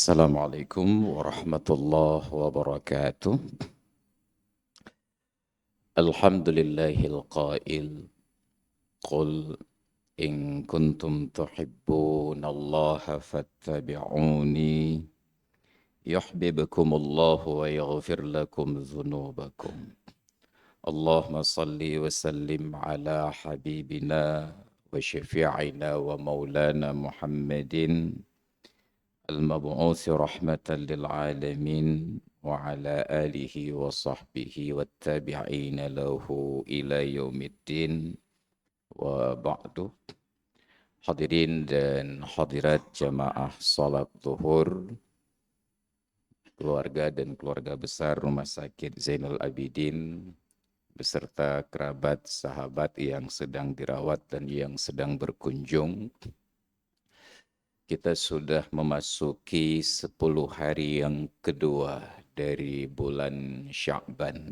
Assalamualaikum warahmatullahi wabarakatuh. Alhamdulillahil qail. Qul in kuntum tuhibbunallaha fattabi'uni yuhibbukumullahu wa yaghfir lakum dzunubakum. Allahumma salli wa sallim ala habibina wa syafi'ina wa maulana Muhammadin المبعوث رحمة للعالمين وعلى آله وصحبه والتابعين له إلى يوم الدين وبعد. Hadirin dan hadirat jamaah salat zuhur, keluarga dan keluarga besar Rumah Sakit Zainal Abidin beserta kerabat sahabat yang sedang dirawat dan yang sedang berkunjung. Kita sudah memasuki 10 hari yang kedua dari bulan Sya'ban.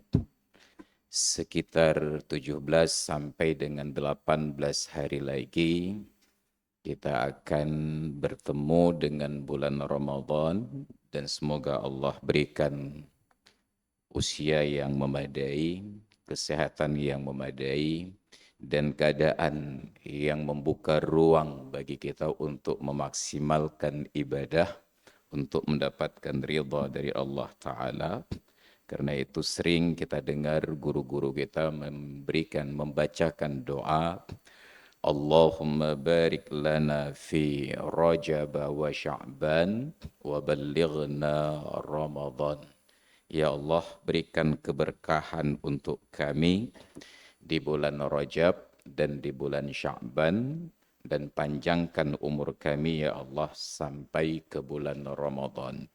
Sekitar 17 sampai dengan 18 hari lagi kita akan bertemu dengan bulan Ramadan dan semoga Allah berikan usia yang memadai, kesehatan yang memadai, dan keadaan yang membuka ruang bagi kita untuk memaksimalkan ibadah, untuk mendapatkan ridha dari Allah Ta'ala. Karena itu sering kita dengar guru-guru kita membacakan doa, Allahumma barik lana fi Rajab wa Sya'ban wa ballighna Ramadan. Ya Allah, berikan keberkahan untuk kami di bulan Rajab dan di bulan Sya'ban, dan panjangkan umur kami ya Allah sampai ke bulan Ramadan.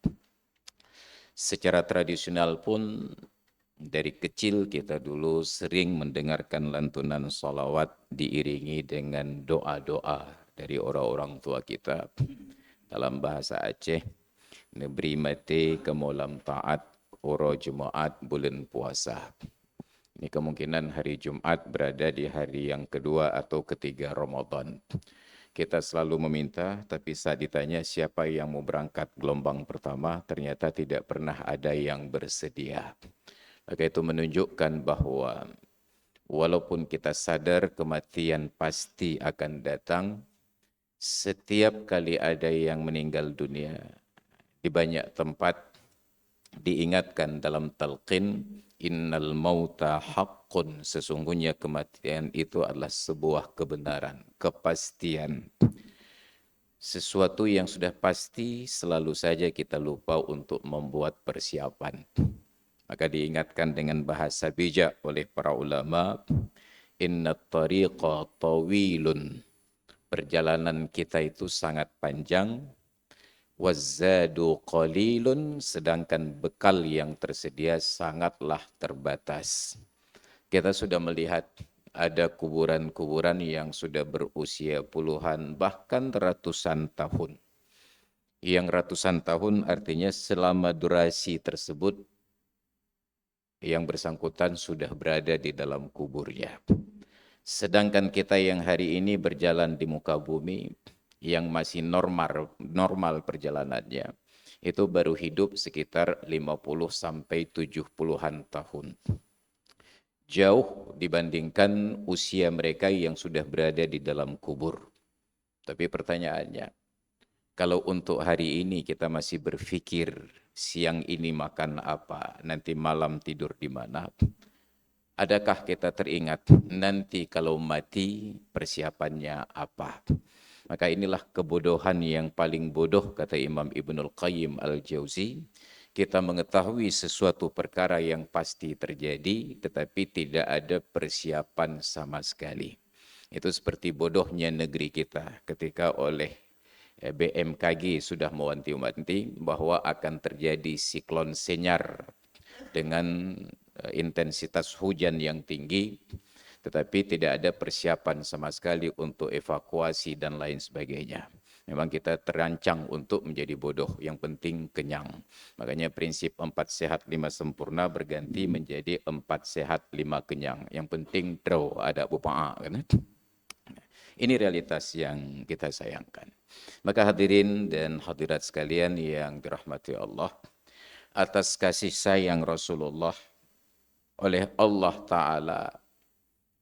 Secara tradisional pun dari kecil kita dulu sering mendengarkan lantunan salawat diiringi dengan doa-doa dari orang-orang tua kita dalam bahasa Aceh. Nebri mati kemolam taat uro Jumaat bulan puasa. Ini kemungkinan hari Jumat berada di hari yang kedua atau ketiga Ramadan. Kita selalu meminta, tapi saat ditanya siapa yang mau berangkat gelombang pertama, ternyata tidak pernah ada yang bersedia. Maka itu menunjukkan bahwa walaupun kita sadar kematian pasti akan datang, setiap kali ada yang meninggal dunia, di banyak tempat diingatkan dalam talqin, innal mauta haqqun, sesungguhnya kematian itu adalah sebuah kebenaran, kepastian. Sesuatu yang sudah pasti selalu saja kita lupa untuk membuat persiapan. Maka diingatkan dengan bahasa bijak oleh para ulama, innat tariqa tawilun, perjalanan kita itu sangat panjang, wazzadu qalilun, sedangkan bekal yang tersedia sangatlah terbatas. Kita sudah melihat ada kuburan-kuburan yang sudah berusia puluhan bahkan ratusan tahun. Yang ratusan tahun artinya selama durasi tersebut yang bersangkutan sudah berada di dalam kuburnya. Sedangkan kita yang hari ini berjalan di muka bumi, yang masih normal perjalanannya, itu baru hidup sekitar 50 sampai 70-an tahun. Jauh dibandingkan usia mereka yang sudah berada di dalam kubur. Tapi pertanyaannya, kalau untuk hari ini kita masih berpikir siang ini makan apa, nanti malam tidur di mana, adakah kita teringat nanti kalau mati persiapannya apa? Maka inilah kebodohan yang paling bodoh, kata Imam Ibnul Qayyim Al-Jauzi. Kita mengetahui sesuatu perkara yang pasti terjadi, tetapi tidak ada persiapan sama sekali. Itu seperti bodohnya negeri kita ketika oleh BMKG sudah mewanti-wanti bahwa akan terjadi siklon Senyar dengan intensitas hujan yang tinggi, tetapi tidak ada persiapan sama sekali untuk evakuasi dan lain sebagainya. Memang kita terancang untuk menjadi bodoh, yang penting kenyang. Makanya prinsip 4 sehat 5 sempurna berganti menjadi 4 sehat 5 kenyang. Yang penting draw, ada bupa'a. Kan? Ini realitas yang kita sayangkan. Maka hadirin dan hadirat sekalian yang dirahmati Allah, atas kasih sayang Rasulullah oleh Allah Ta'ala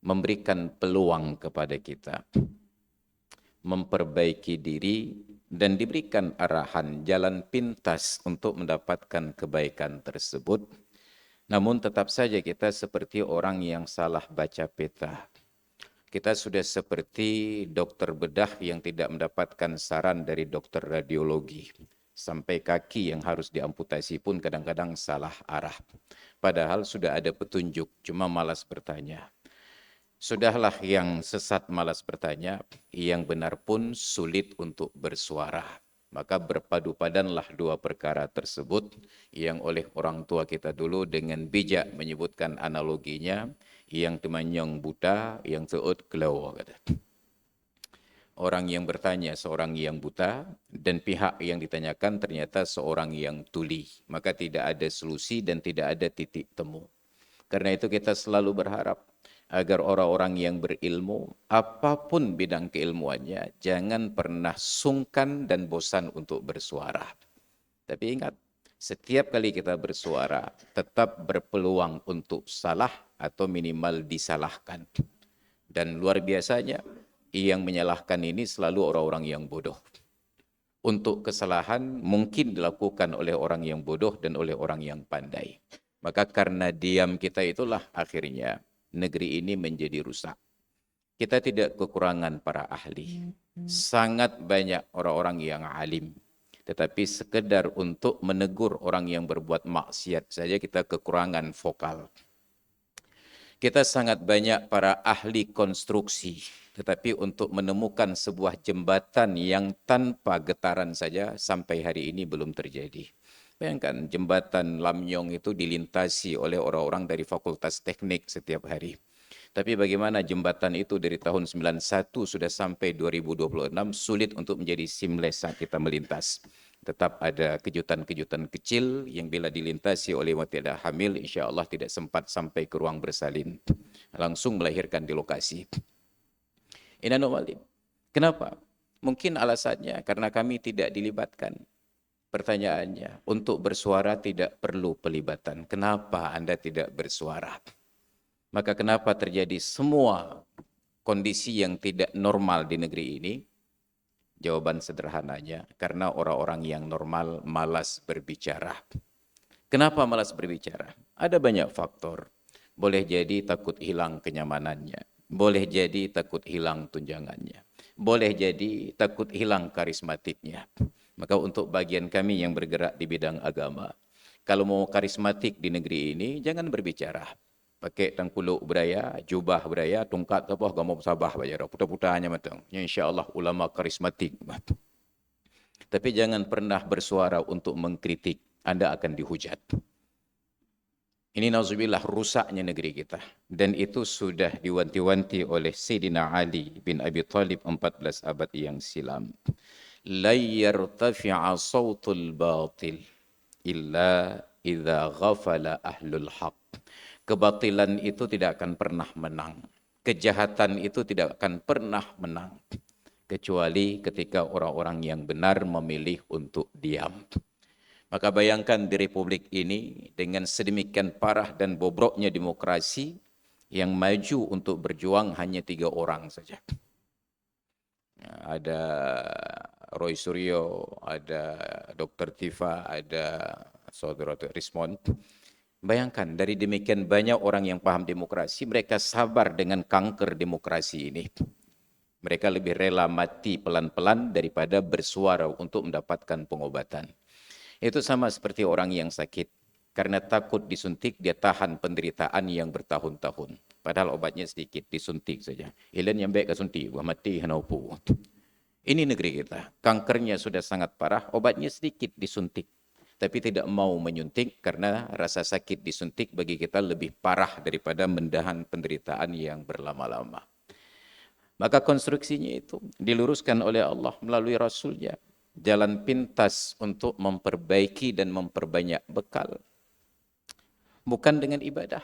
memberikan peluang kepada kita, memperbaiki diri, dan diberikan arahan jalan pintas untuk mendapatkan kebaikan tersebut. Namun tetap saja kita seperti orang yang salah baca peta. Kita sudah seperti dokter bedah yang tidak mendapatkan saran dari dokter radiologi. Sampai kaki yang harus diamputasi pun kadang-kadang salah arah. Padahal sudah ada petunjuk, cuma malas bertanya. Sudahlah yang sesat malas bertanya, yang benar pun sulit untuk bersuara. Maka berpadu padanlah dua perkara tersebut yang oleh orang tua kita dulu dengan bijak menyebutkan analoginya, yang temanyong buta, yang teut kelau. Orang yang bertanya seorang yang buta dan pihak yang ditanyakan ternyata seorang yang tuli. Maka tidak ada solusi dan tidak ada titik temu. Karena itu kita selalu berharap agar orang-orang yang berilmu, apapun bidang keilmuannya, jangan pernah sungkan dan bosan untuk bersuara. Tapi ingat, setiap kali kita bersuara, tetap berpeluang untuk salah atau minimal disalahkan. Dan luar biasanya, yang menyalahkan ini selalu orang-orang yang bodoh. Untuk kesalahan mungkin dilakukan oleh orang yang bodoh dan oleh orang yang pandai. Maka karena diam kita itulah akhirnya negeri ini menjadi rusak. Kita tidak kekurangan para ahli. Sangat banyak orang-orang yang alim. Tetapi sekedar untuk menegur orang yang berbuat maksiat saja kita kekurangan vokal. Kita sangat banyak para ahli konstruksi, tetapi untuk menemukan sebuah jembatan yang tanpa getaran saja sampai hari ini belum terjadi. Bayangkan jembatan Lamyong itu dilintasi oleh orang-orang dari Fakultas Teknik setiap hari. Tapi bagaimana jembatan itu dari tahun 91 sudah sampai 2026 sulit untuk menjadi seamless saat kita melintas. Tetap ada kejutan-kejutan kecil yang bila dilintasi oleh wanita hamil, insya Allah tidak sempat sampai ke ruang bersalin. Langsung melahirkan di lokasi. Ini anomali. Kenapa? Mungkin alasannya karena kami tidak dilibatkan. Pertanyaannya, untuk bersuara tidak perlu pelibatan. Kenapa Anda tidak bersuara? Maka kenapa terjadi semua kondisi yang tidak normal di negeri ini? Jawaban sederhananya, karena orang-orang yang normal malas berbicara. Kenapa malas berbicara? Ada banyak faktor. Boleh jadi takut hilang kenyamanannya. Boleh jadi takut hilang tunjangannya. Boleh jadi takut hilang karismatiknya. Maka untuk bagian kami yang bergerak di bidang agama, kalau mau karismatik di negeri ini, jangan berbicara. Pakai tangkuluk beraya, jubah beraya, tungkat apa, gamau sabah bayar, putar-putarnya matang. InsyaAllah ulama karismatik. Tapi jangan pernah bersuara untuk mengkritik, Anda akan dihujat. Ini nauzubillah rusaknya negeri kita. Dan itu sudah diwanti-wanti oleh Sayyidina Ali bin Abi Thalib 14 abad yang silam. La yartafi'a sawtul batil illa idza ghafala ahlul haq. Kebatilan itu tidak akan pernah menang. Kejahatan itu tidak akan pernah menang. Kecuali ketika orang-orang yang benar memilih untuk diam. Maka bayangkan di Republik ini dengan sedemikian parah dan bobroknya demokrasi, yang maju untuk berjuang hanya 3 orang saja. Ada Roy Suryo, ada Dr. Tifa, ada Saudara Rismond. Bayangkan dari demikian banyak orang yang paham demokrasi, mereka sabar dengan kanker demokrasi ini. Mereka lebih rela mati pelan-pelan daripada bersuara untuk mendapatkan pengobatan. Itu sama seperti orang yang sakit. Karena takut disuntik, dia tahan penderitaan yang bertahun-tahun. Padahal obatnya sedikit, disuntik saja. Ilan yang baik kesuntik, wah mati hanaupu. Ini negeri kita. Kankernya sudah sangat parah, obatnya sedikit, disuntik. Tapi tidak mau menyuntik karena rasa sakit disuntik bagi kita lebih parah daripada mendahan penderitaan yang berlama-lama. Maka konstruksinya itu diluruskan oleh Allah melalui Rasulnya. Jalan pintas untuk memperbaiki dan memperbanyak bekal. Bukan dengan ibadah.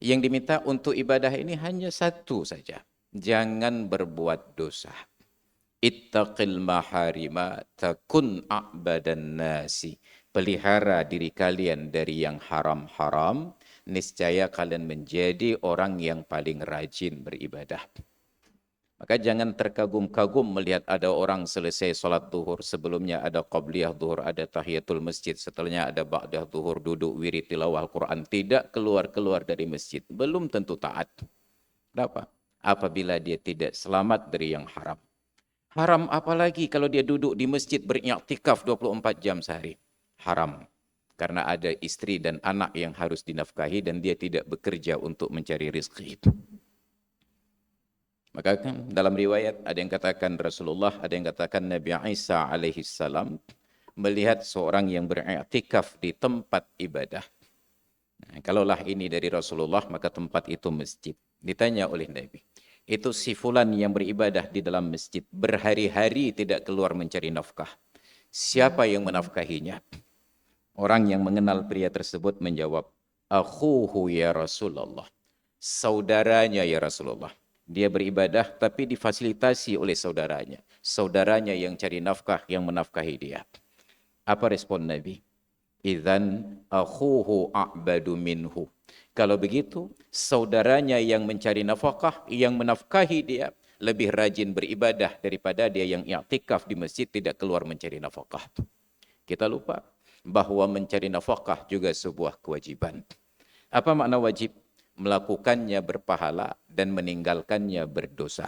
Yang diminta untuk ibadah ini hanya satu saja. Jangan berbuat dosa. Ittaqil maharima takun a'badan nasi. Pelihara diri kalian dari yang haram-haram, niscaya kalian menjadi orang yang paling rajin beribadah. Maka jangan terkagum-kagum melihat ada orang selesai sholat duhur, sebelumnya ada qabliyah duhur, ada tahiyatul masjid, setelahnya ada ba'dah duhur, duduk wirid tilawah Al-Quran, tidak keluar-keluar dari masjid. Belum tentu taat. Kenapa? Apabila dia tidak selamat dari yang haram. Haram apalagi kalau dia duduk di masjid beriktikaf 24 jam sehari. Haram. Karena ada istri dan anak yang harus dinafkahi dan dia tidak bekerja untuk mencari rezeki itu. Maka kan dalam riwayat ada yang katakan Rasulullah, ada yang katakan Nabi Isa alaihi salam melihat seorang yang beriktikaf di tempat ibadah. Nah, kalaulah ini dari Rasulullah, maka tempat itu masjid. Ditanya oleh Nabi, itu si fulan yang beribadah di dalam masjid, berhari-hari tidak keluar mencari nafkah. Siapa yang menafkahinya? Orang yang mengenal pria tersebut menjawab, akhuhu ya Rasulullah. Saudaranya ya Rasulullah. Dia beribadah tapi difasilitasi oleh saudaranya. Saudaranya yang cari nafkah, yang menafkahi dia. Apa respon Nabi? Idzan akhuhu a'badu minhu. Kalau begitu, saudaranya yang mencari nafkah, yang menafkahi dia, lebih rajin beribadah daripada dia yang i'tikaf di masjid tidak keluar mencari nafkah. Kita lupa bahwa mencari nafkah juga sebuah kewajiban. Apa makna wajib? Melakukannya berpahala dan meninggalkannya berdosa.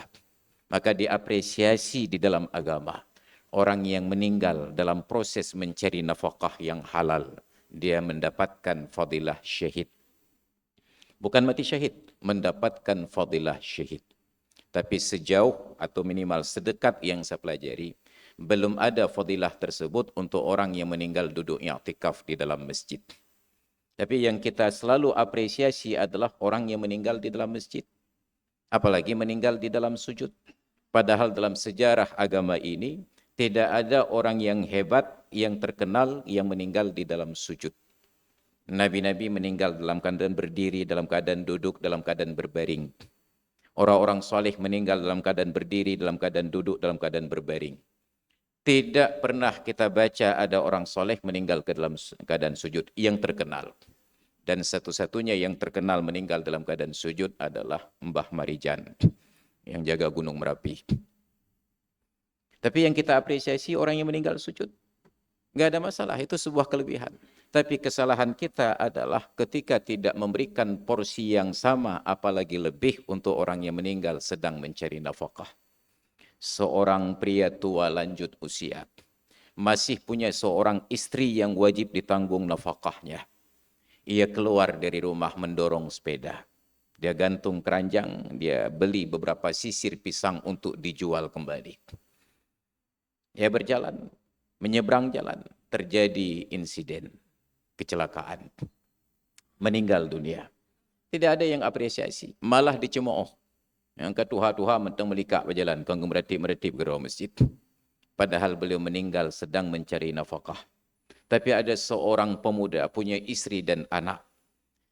Maka diapresiasi di dalam agama. Orang yang meninggal dalam proses mencari nafkah yang halal, dia mendapatkan fadilah syahid. Bukan mati syahid, mendapatkan fadilah syahid. Tapi sejauh atau minimal sedekat yang saya pelajari, belum ada fadilah tersebut untuk orang yang meninggal duduk i'tikaf di dalam masjid. Tapi yang kita selalu apresiasi adalah orang yang meninggal di dalam masjid. Apalagi meninggal di dalam sujud. Padahal dalam sejarah agama ini, tidak ada orang yang hebat, yang terkenal, yang meninggal di dalam sujud. Nabi-nabi meninggal dalam keadaan berdiri, dalam keadaan duduk, dalam keadaan berbaring. Orang-orang soleh meninggal dalam keadaan berdiri, dalam keadaan duduk, dalam keadaan berbaring. Tidak pernah kita baca ada orang soleh meninggal ke dalam keadaan sujud yang terkenal. Dan satu-satunya yang terkenal meninggal dalam keadaan sujud adalah Mbah Marijan yang jaga Gunung Merapi. Tapi yang kita apresiasi orang yang meninggal sujud. Nggak ada masalah, itu sebuah kelebihan. Tapi kesalahan kita adalah ketika tidak memberikan porsi yang sama, apalagi lebih untuk orang yang meninggal sedang mencari nafkah. Seorang pria tua lanjut usia, masih punya seorang istri yang wajib ditanggung nafkahnya. Ia keluar dari rumah mendorong sepeda. Dia gantung keranjang, dia beli beberapa sisir pisang untuk dijual kembali. Ia berjalan, menyeberang jalan, terjadi insiden, kecelakaan, meninggal dunia. Tidak ada yang apresiasi, malah dicemooh. Yang ketuha-tuha mentang melikak berjalan, kanggo meretip-meretip ke ruang masjid. Padahal beliau meninggal sedang mencari nafkah. Tapi ada seorang pemuda punya istri dan anak.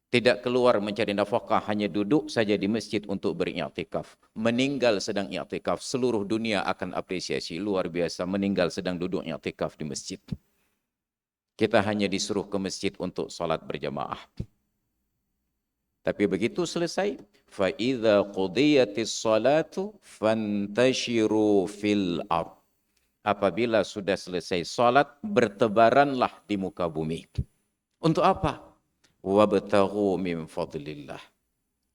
Tidak keluar mencari nafkah, hanya duduk saja di masjid untuk beriktikaf. Meninggal sedang iktikaf, seluruh dunia akan apresiasi. Luar biasa, meninggal sedang duduk iktikaf di masjid. Kita hanya disuruh ke masjid untuk salat berjamaah. Tapi begitu selesai, فَإِذَا قُضِيَتِ الصَّلَاةُ فَانْتَشِرُوا فِي الْأَرْضِ. Apabila sudah selesai salat, bertebaranlah di muka bumi. Untuk apa? Wabtaghu min fadlillah.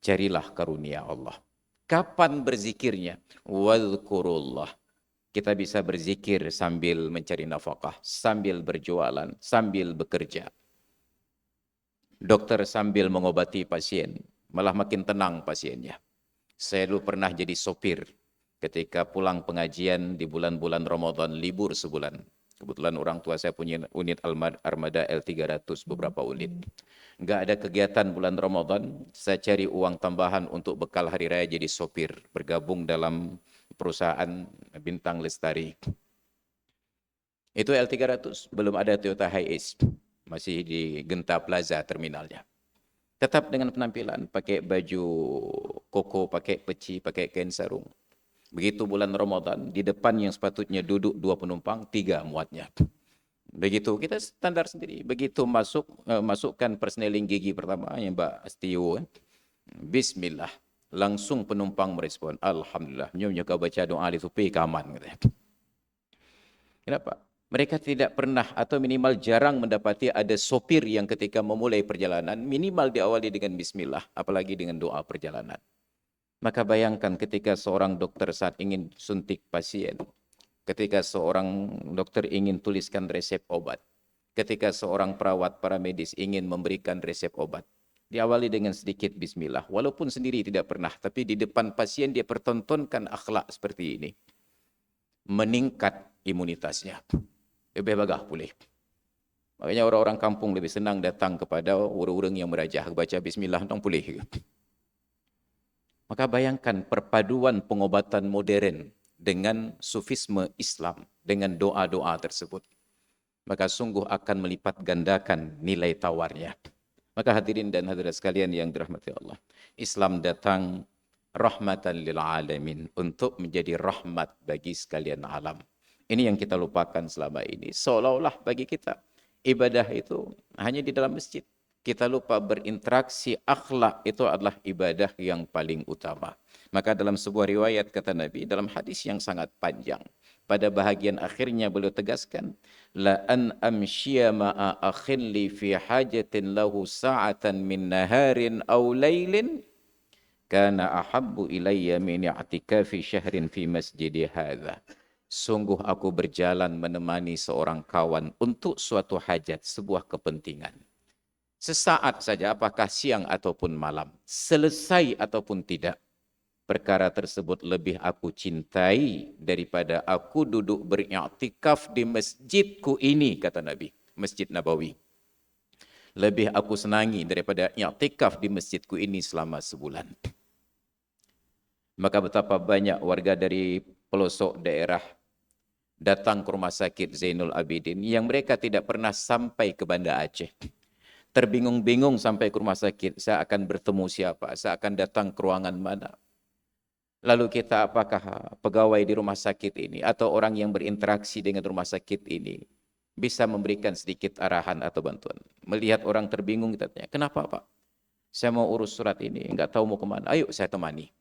Carilah karunia Allah. Kapan berzikirnya? Wadhkurullah. Kita bisa berzikir sambil mencari nafkah, sambil berjualan, sambil bekerja. Dokter sambil mengobati pasien, malah makin tenang pasiennya. Saya dulu pernah jadi sopir ketika pulang pengajian di bulan-bulan Ramadan, libur sebulan. Kebetulan orang tua saya punya unit Armada L300, beberapa unit. Enggak ada kegiatan bulan Ramadan, saya cari uang tambahan untuk bekal hari raya jadi sopir, bergabung dalam perusahaan Bintang Lestari. Itu L300, belum ada Toyota Hiace, masih di Genta Plaza terminalnya. Tetap dengan penampilan, pakai baju koko pakai peci, pakai kain sarung. Begitu bulan Ramadan, di depan yang sepatutnya duduk 2 penumpang, 3 muatnya. Begitu kita standar sendiri. Begitu masukkan persneling gigi pertama yang Mbak Astio, Bismillah. Langsung penumpang merespon, Alhamdulillah. Nyonya kau baca doa itu kaman. Kenapa? Mereka tidak pernah atau minimal jarang mendapati ada sopir yang ketika memulai perjalanan minimal diawali dengan Bismillah, apalagi dengan doa perjalanan. Maka bayangkan ketika seorang dokter saat ingin suntik pasien, ketika seorang dokter ingin tuliskan resep obat, ketika seorang perawat paramedis ingin memberikan resep obat, diawali dengan sedikit Bismillah. Walaupun sendiri tidak pernah, tapi di depan pasien dia pertontonkan akhlak seperti ini. Meningkat imunitasnya. Lebih bagah pulih. Makanya orang-orang kampung lebih senang datang kepada orang-orang yang merajah, baca Bismillah, dong pulih. Maka bayangkan perpaduan pengobatan modern dengan sufisme Islam, dengan doa-doa tersebut. Maka sungguh akan melipat gandakan nilai tawarnya. Maka hadirin dan hadirat sekalian yang dirahmati Allah. Islam datang rahmatan lil alamin, untuk menjadi rahmat bagi sekalian alam. Ini yang kita lupakan selama ini. Seolah-olah bagi kita ibadah itu hanya di dalam masjid. Kita lupa berinteraksi, akhlak itu adalah ibadah yang paling utama. Maka dalam sebuah riwayat kata Nabi, dalam hadis yang sangat panjang, pada bahagian akhirnya beliau tegaskan, la an amshiya ma'a akhilli fi hajatin lahu sa'atan min naharin aw laylin kana ahabbu ilayya min i'tikafi syahrin fi masjidi hadza. Sungguh aku berjalan menemani seorang kawan untuk suatu hajat, sebuah kepentingan. Sesaat saja, apakah siang ataupun malam, selesai ataupun tidak, perkara tersebut lebih aku cintai daripada aku duduk beriktikaf di masjidku ini, kata Nabi, Masjid Nabawi. Lebih aku senangi daripada iktikaf di masjidku ini selama sebulan. Maka betapa banyak warga dari pelosok daerah datang ke rumah sakit Zainul Abidin yang mereka tidak pernah sampai ke Banda Aceh. Terbingung-bingung sampai ke rumah sakit, saya akan bertemu siapa, saya akan datang ke ruangan mana. Lalu kita apakah pegawai di rumah sakit ini atau orang yang berinteraksi dengan rumah sakit ini bisa memberikan sedikit arahan atau bantuan. Melihat orang terbingung, kita tanya, kenapa Pak? Saya mau urus surat ini, enggak tahu mau kemana. Ayo saya temani.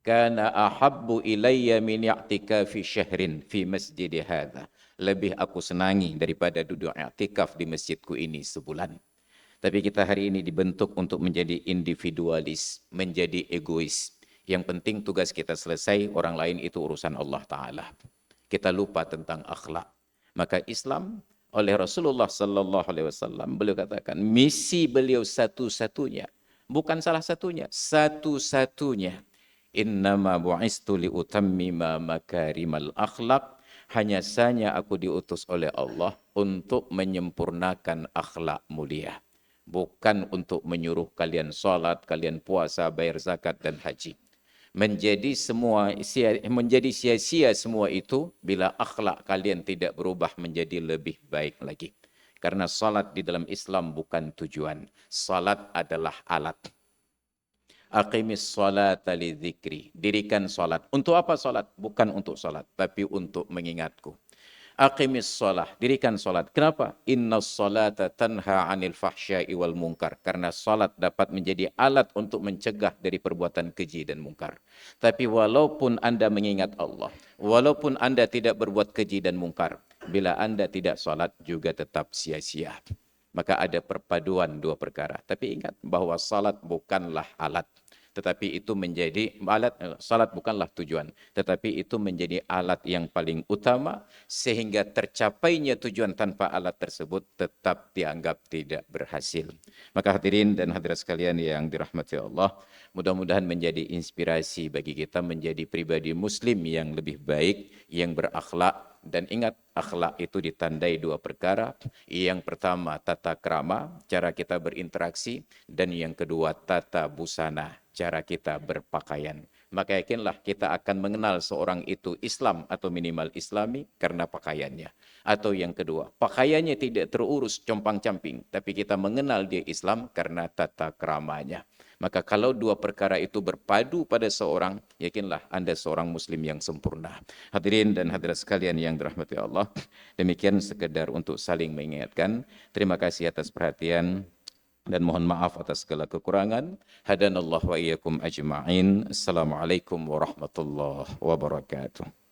Kana ahabbu ilayya min i'tikafi syahrin fi masjidi hadza. Lebih aku senangi daripada duduk i'tikaf di masjidku ini sebulan. Tapi kita hari ini dibentuk untuk menjadi individualis, menjadi egois. Yang penting tugas kita selesai, orang lain itu urusan Allah Ta'ala. Kita lupa tentang akhlak. Maka Islam oleh Rasulullah Sallallahu Alaihi Wasallam, beliau katakan misi beliau satu-satunya, bukan salah satunya, satu-satunya. Innama bu'istu liutammima makarimal akhlak. Hanya saja aku diutus oleh Allah untuk menyempurnakan akhlak mulia. Bukan untuk menyuruh kalian salat, kalian puasa, bayar zakat dan haji. Menjadi sia-sia semua itu bila akhlak kalian tidak berubah menjadi lebih baik lagi. Karena salat di dalam Islam bukan tujuan. Salat adalah alat. Aqimis salata lidzikri. Dirikan salat. Untuk apa salat? Bukan untuk salat, tapi untuk mengingatku. Aqimis salah, dirikan salat. Kenapa? Innas salata tanha 'anil fahsya'i wal munkar. Karena salat dapat menjadi alat untuk mencegah dari perbuatan keji dan mungkar. Tapi walaupun Anda mengingat Allah, walaupun Anda tidak berbuat keji dan mungkar, bila Anda tidak salat juga tetap sia-sia. Maka ada perpaduan dua perkara. Tapi ingat bahwa salat bukanlah alat, tetapi itu menjadi alat. Salat bukanlah tujuan, tetapi itu menjadi alat yang paling utama, sehingga tercapainya tujuan tanpa alat tersebut tetap dianggap tidak berhasil. Maka hadirin dan hadirat sekalian yang dirahmati Allah, mudah-mudahan menjadi inspirasi bagi kita menjadi pribadi muslim yang lebih baik, yang berakhlak. Dan ingat, akhlak itu ditandai dua perkara. Yang pertama tata krama, cara kita berinteraksi, dan yang kedua tata busana, cara kita berpakaian. maka yakinlah kita akan mengenal seorang itu Islam atau minimal Islami karena pakaiannya. Atau yang kedua, pakaiannya tidak terurus compang-camping, tapi kita mengenal dia Islam karena tata keramanya. Maka kalau dua perkara itu berpadu pada seorang, yakinlah Anda seorang muslim yang sempurna. Hadirin dan hadirat sekalian yang dirahmati Allah, demikian sekedar untuk saling mengingatkan. Terima kasih atas perhatian dan mohon maaf atas segala kekurangan. Hadanallahu wa iyyakum ajma'in. Assalamualaikum warahmatullahi wabarakatuh.